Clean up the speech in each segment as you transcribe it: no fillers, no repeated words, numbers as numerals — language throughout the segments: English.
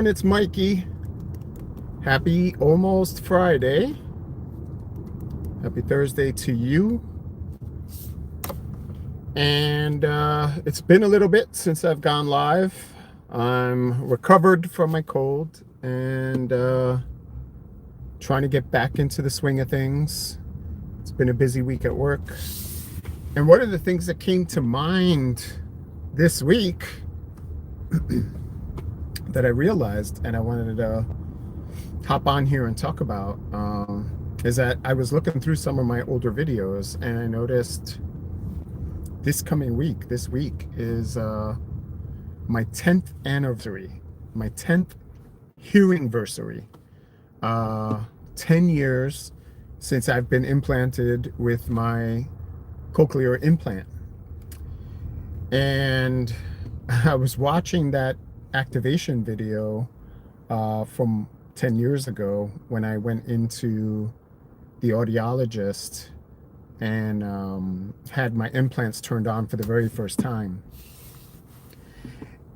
And it's Mikey. Happy almost Friday. Happy Thursday to you. And it's been a little bit since I've gone live. I'm recovered from my cold and trying to get back into the swing of things. It's been a busy week at work. And one of the things that came to mind this week that I realized and I wanted to hop on here and talk about is that I was looking through some of my older videos and I noticed this week is my 10th anniversary, my 10th Hearingversary. 10 years since I've been implanted with my Cochlear implant. And I was watching that activation video from 10 years ago when I went into the audiologist and had my implants turned on for the very first time.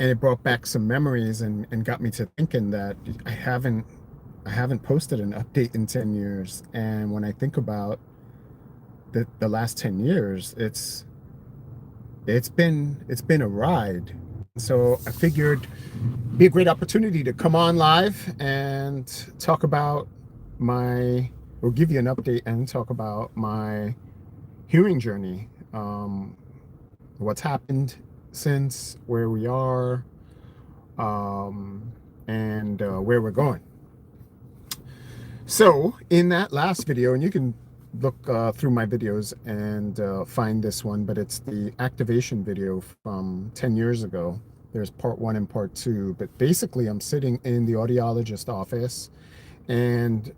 And it brought back some memories and got me to thinking that I haven't posted an update in 10 years. And when I think about the last 10 years, it's been a ride. So I figured it'd be a great opportunity to come on live and talk about or give you an update and talk about my hearing journey, what's happened since, where we are, and where we're going. So in that last video, and you can look through my videos and find this one, but it's the activation video from 10 years ago. There's part 1 and part 2, but basically I'm sitting in the audiologist office, and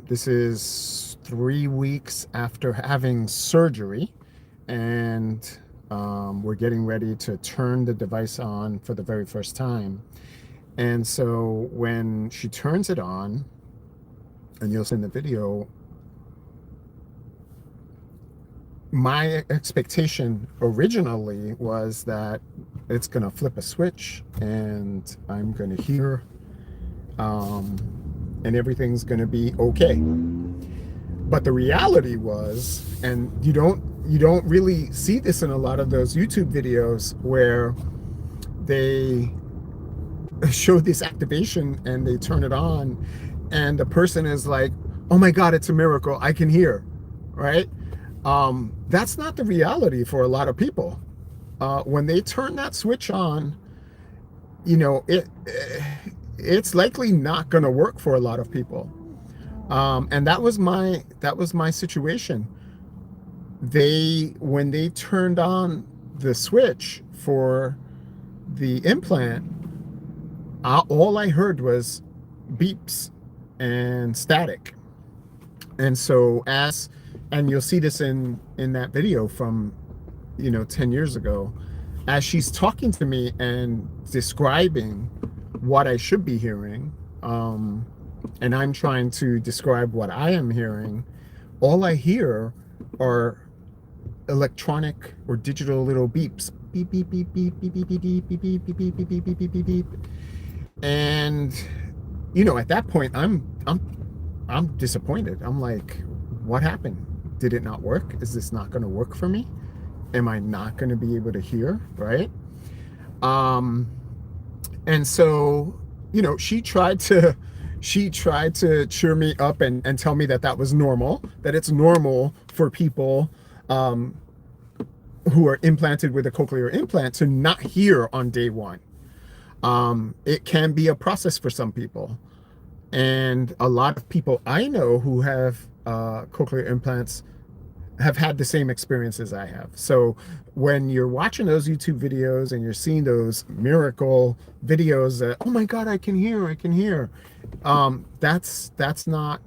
this is 3 weeks after having surgery, and we're getting ready to turn the device on for the very first time. And so when she turns it on, and you'll see in the video, my expectation originally was that it's going to flip a switch and I'm going to hear and everything's going to be okay. But the reality was, and you don't really see this in a lot of those YouTube videos where they show this activation and they turn it on and the person is like, oh my God, it's a miracle, I can hear, right? That's not the reality for a lot of people. When they turn that switch on, it's likely not going to work for a lot of people. And that was my situation. When they turned on the switch for the implant, all I heard was beeps and static. And so and you'll see this in that video from 10 years ago, as she's talking to me and describing what I should be hearing, and I'm trying to describe what I am hearing, all I hear are electronic or digital little beeps. Beep, beep, beep, beep, beep, beep, beep, beep, beep, beep, beep, beep, beep, beep, beep, beep, beep, beep. And at that point I'm disappointed. I'm like, what happened? Did it not work? Is this not going to work for me? Am I not going to be able to hear, right? And so, she tried to cheer me up and tell me that was normal, that it's normal for people who are implanted with a cochlear implant to not hear on day one. It can be a process for some people. And a lot of people I know who have cochlear implants have had the same experiences I have. So when you're watching those YouTube videos and you're seeing those miracle videos that, oh my God, I can hear, that's not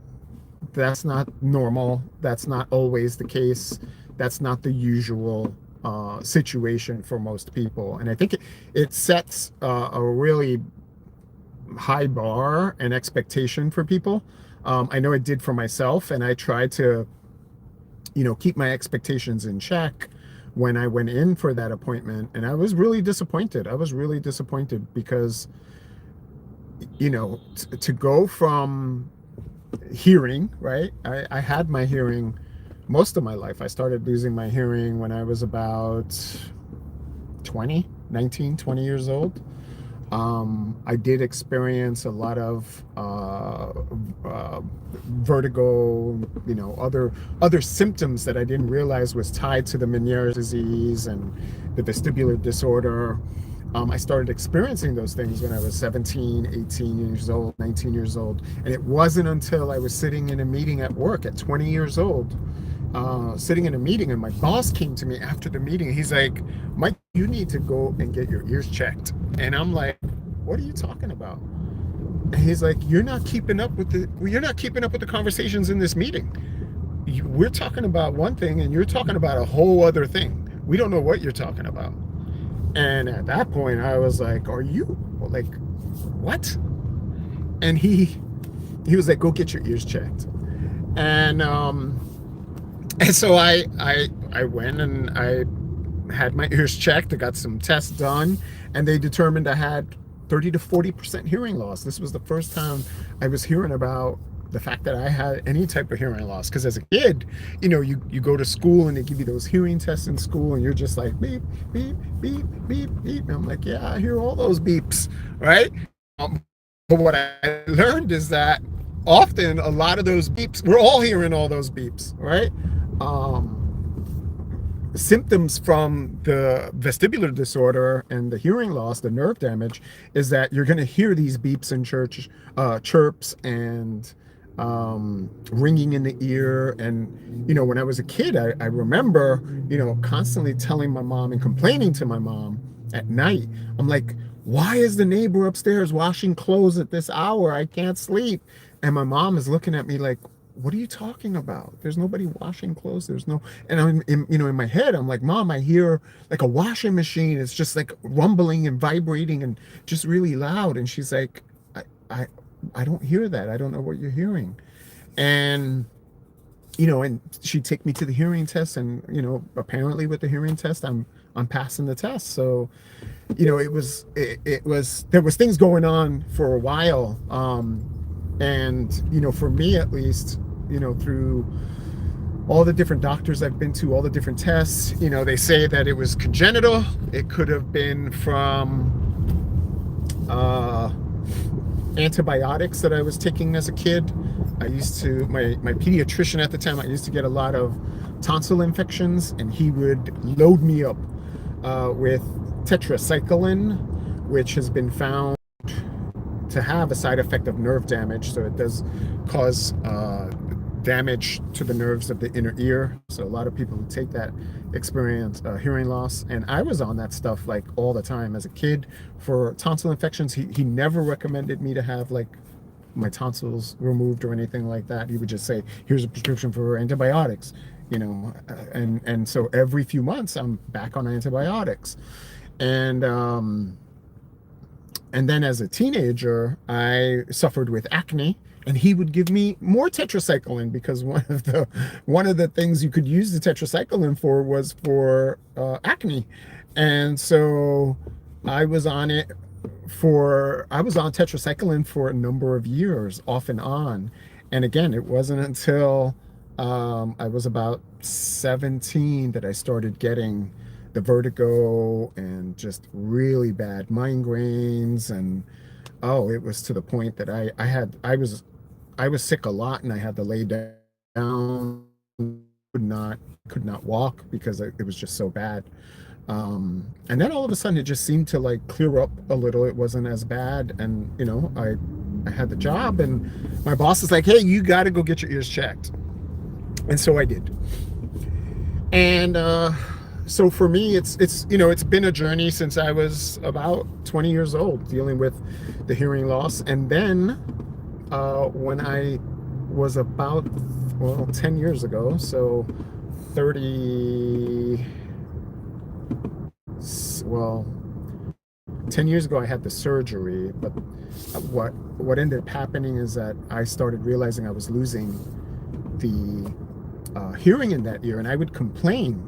normal. That's not always the case. That's not the usual situation for most people. And I think it sets a really high bar and expectation for people. I know it did for myself, and I tried to keep my expectations in check when I went in for that appointment. And I was really disappointed. Because to go from hearing, right? I had my hearing most of my life. I started losing my hearing when I was about 20 years old. I did experience a lot of vertigo, other symptoms that I didn't realize was tied to the Meniere's disease and the vestibular disorder. I started experiencing those things when I was 17, 18 years old, 19 years old. And it wasn't until I was sitting in a meeting at work at 20 years old, sitting in a meeting, and my boss came to me after the meeting. He's like, Mike, you need to go and get your ears checked. And I'm like, what are you talking about? And he's like, you're not keeping up with the conversations in this meeting. We're talking about one thing and you're talking about a whole other thing. We don't know what you're talking about. And at that point, I was like, "Are you like what?" And he was like, "Go get your ears checked." And so I went and I had my ears checked. I got some tests done, and they determined I had 30 to 40% hearing loss. This was the first time I was hearing about the fact that I had any type of hearing loss. Because as a kid, you go to school and they give you those hearing tests in school, and you're just like beep, beep, beep, beep, beep. And I'm like, yeah, I hear all those beeps, right? But what I learned is that often a lot of those beeps, we're all hearing all those beeps, right? Symptoms from the vestibular disorder and the hearing loss, the nerve damage, is that you're going to hear these beeps and chirps and ringing in the ear. And when I was a kid, I remember constantly telling my mom and complaining to my mom at night. I'm like, why is the neighbor upstairs washing clothes at this hour? I can't sleep. And my mom is looking at me like, what are you talking about? There's nobody washing clothes. There's no. And I'm in my head, I'm like, Mom, I hear like a washing machine. It's just like rumbling and vibrating and just really loud. And she's like, I don't hear that. I don't know what you're hearing. And and she'd take me to the hearing test, and apparently with the hearing test, I'm passing the test. So it was there was things going on for a while. And for me at least, through all the different doctors I've been to, all the different tests, they say that it was congenital. It could have been from antibiotics that I was taking as a kid. I used to, my pediatrician at the time, I used to get a lot of tonsil infections, and he would load me up with tetracycline, which has been found to have a side effect of nerve damage. So it does cause damage to the nerves of the inner ear. So a lot of people who take that experience hearing loss. And I was on that stuff like all the time as a kid for tonsil infections. He never recommended me to have like my tonsils removed or anything like that. He would just say, here's a prescription for antibiotics, and so every few months I'm back on antibiotics. And then as a teenager, I suffered with acne, and he would give me more tetracycline, because one of the things you could use the tetracycline for was for acne. And so I was on tetracycline for a number of years, off and on. And again, it wasn't until I was about 17 that I started getting the vertigo and just really bad migraines. And it was to the point that I was sick a lot, and I had to lay down, could not walk because it was just so bad. And then all of a sudden it just seemed to like clear up a little. It wasn't as bad. And I had the job, and my boss is like, hey, you got to go get your ears checked. And so I did. And so for me, it's been a journey since I was about 20 years old, dealing with the hearing loss. And then when I was about 10 years ago, so 10 years ago, I had the surgery. But what ended up happening is that I started realizing I was losing the hearing in that ear, and I would complain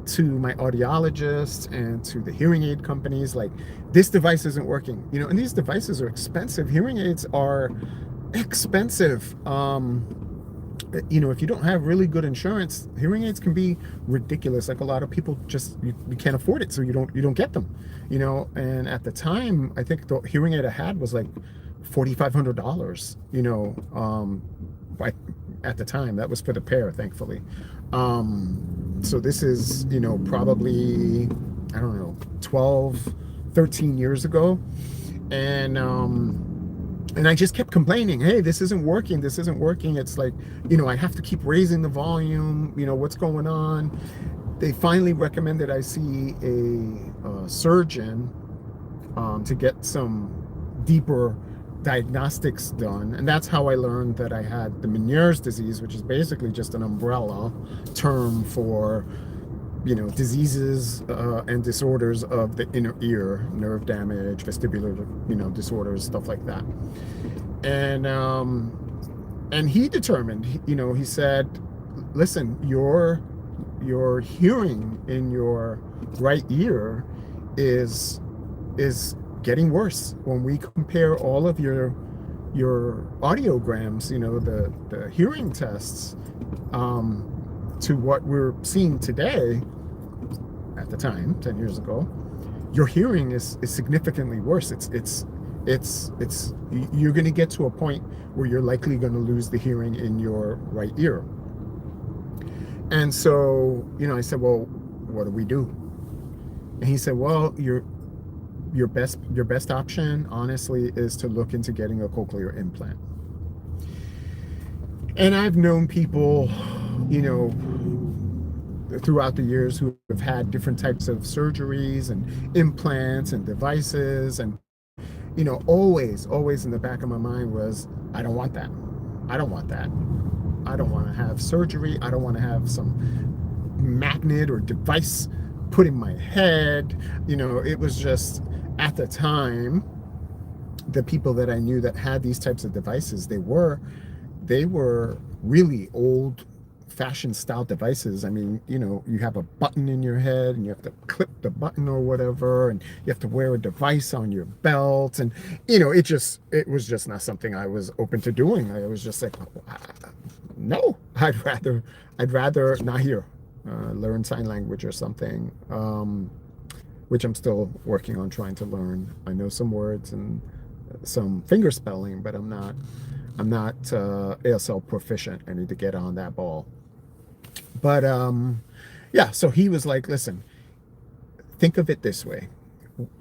to my audiologist and to the hearing aid companies, like, this device isn't working, and these devices are expensive. Hearing aids are expensive. If you don't have really good insurance, hearing aids can be ridiculous. Like, a lot of people just, you can't afford it, so you don't get them. And at the time, I think the hearing aid I had was like $4,500. At the time, that was for the pair, thankfully. So this is, probably, I don't know, 12, 13 years ago. And I just kept complaining, hey, this isn't working. It's like, I have to keep raising the volume, what's going on? They finally recommended I see a surgeon to get some deeper diagnostics done. And that's how I learned that I had the Meniere's disease, which is basically just an umbrella term for, diseases and disorders of the inner ear, nerve damage, vestibular, disorders, stuff like that. And he determined, he said, listen, your hearing in your right ear is getting worse. When we compare all of your audiograms, the hearing tests, to what we're seeing today, at the time, 10 years ago, your hearing is significantly worse. You're going to get to a point where you're likely going to lose the hearing in your right ear. And so, I said, well, what do we do? And he said, well, your best option, honestly, is to look into getting a cochlear implant. And I've known people, throughout the years who have had different types of surgeries and implants and devices, and always in the back of my mind was, I don't want that. I don't want to have surgery. I don't want to have some magnet or device put in my head. It was just, at the time, the people that I knew that had these types of devices, they were really old-fashioned style devices. I mean, you have a button in your head and you have to clip the button or whatever, and you have to wear a device on your belt, and it was just not something I was open to doing. I was just like, no, I'd rather not hear, learn sign language or something, which I'm still working on trying to learn. I know some words and some finger spelling, but I'm not ASL proficient. I need to get on that ball. But yeah, so he was like, listen, think of it this way.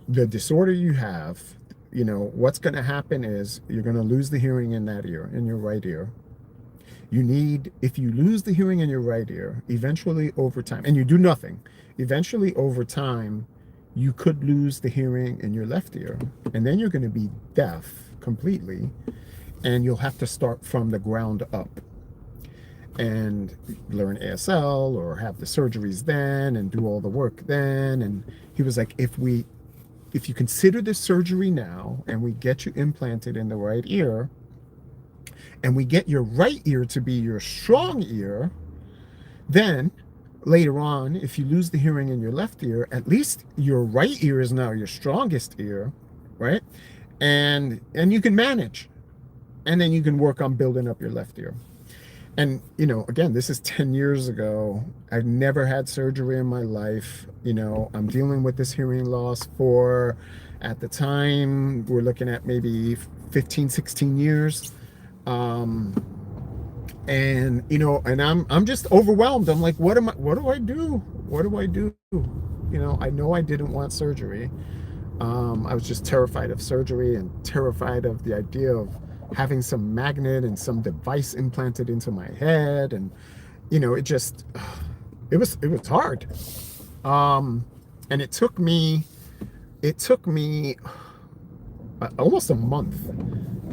The disorder you have, what's going to happen is you're going to lose the hearing in that ear, in your right ear. If you lose the hearing in your right ear, eventually over time, and you do nothing, eventually over time, you could lose the hearing in your left ear, and then you're going to be deaf completely, and you'll have to start from the ground up and learn ASL or have the surgeries then and do all the work then. And he was like, if you consider the surgery now and we get you implanted in the right ear, and we get your right ear to be your strong ear, then later on, if you lose the hearing in your left ear, at least your right ear is now your strongest ear, right? And you can manage. And then you can work on building up your left ear. And, again, this is 10 years ago. I've never had surgery in my life. I'm dealing with this hearing loss for, at the time, we're looking at maybe 15, 16 years. And I'm just overwhelmed. I'm like, what do I do? I know I didn't want surgery. I was just terrified of surgery and terrified of the idea of having some magnet and some device implanted into my head. And, it was hard. And it took me almost a month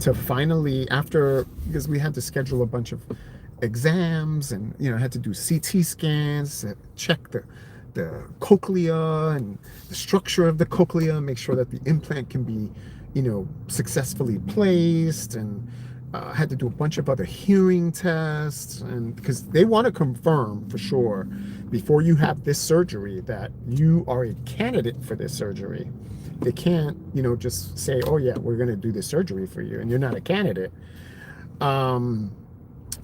to finally, because we had to schedule a bunch of exams, and I had to do CT scans, check the cochlea and the structure of the cochlea, make sure that the implant can be successfully placed, and had to do a bunch of other hearing tests, and because they want to confirm for sure before you have this surgery that you are a candidate for this surgery. They can't, just say, oh yeah, we're going to do this surgery for you and you're not a candidate.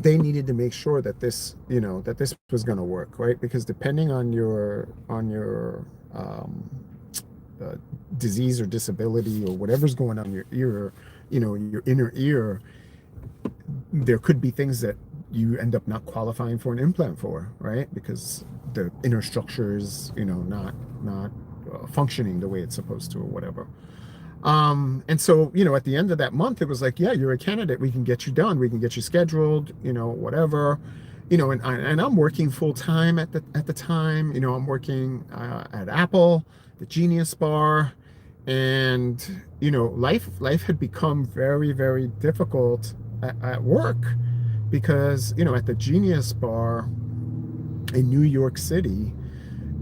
They needed to make sure that this was going to work, right? Because depending on your disease or disability or whatever's going on in your ear, your inner ear, there could be things that you end up not qualifying for an implant for, right? Because the inner structure is, not functioning the way it's supposed to or whatever. And so, at the end of that month, it was like, yeah, you're a candidate. We can get you done. We can get you scheduled, whatever, and I'm working full time at the time. I'm working at Apple, the Genius Bar, and life had become very, very difficult at work because at the Genius Bar in New York City,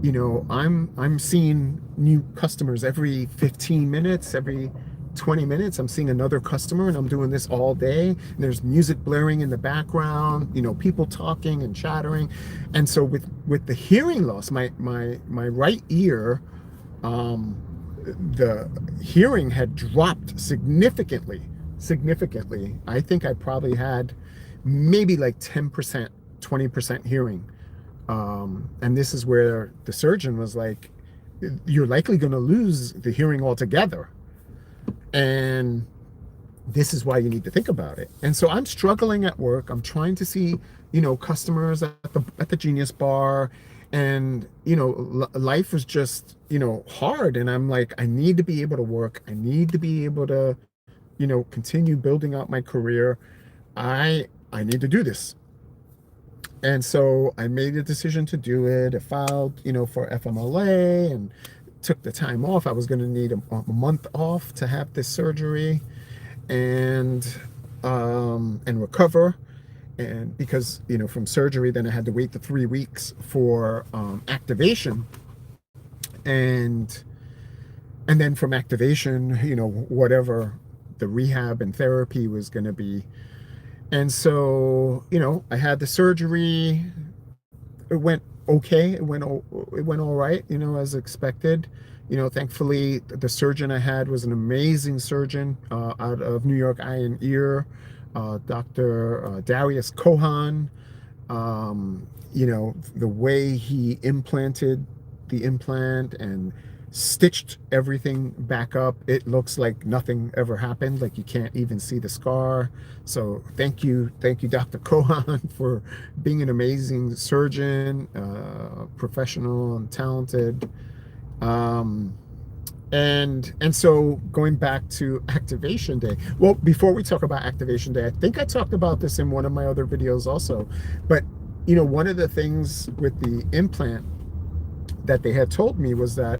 I'm seeing new customers every 15 minutes, every 20 minutes. I'm seeing another customer, and I'm doing this all day. And there's music blaring in the background, people talking and chattering. And so with the hearing loss, my right ear, the hearing had dropped significantly. I think I probably had maybe like 10%, 20% hearing. And this is where the surgeon was like, you're likely going to lose the hearing altogether. And this is why you need to think about it. And so I'm struggling at work. I'm trying to see, customers at the Genius Bar, and, life was just, hard. And I'm like, I need to be able to work. I need to be able to, continue building out my career. I need to do this. And so I made a decision to do it. I filed, for FMLA and took the time off. I was going to need a month off to have this surgery and recover. And because, from surgery, then I had to wait the 3 weeks for activation. And then from activation, whatever the rehab and therapy was going to be. And so, I had the surgery. It went okay. It went all right, as expected. Thankfully, the surgeon I had was an amazing surgeon out of New York Eye and Ear, Dr. Darius Kohan. The way he implanted the implant and stitched everything back up, it looks like nothing ever happened. Like you can't even see the scar. So thank you, Dr. Kohan, for being an amazing surgeon, professional and talented. And so going back to activation day. Well, before we talk about activation day, I think I talked about this in one of my other videos also. But one of the things with the implant that they had told me was that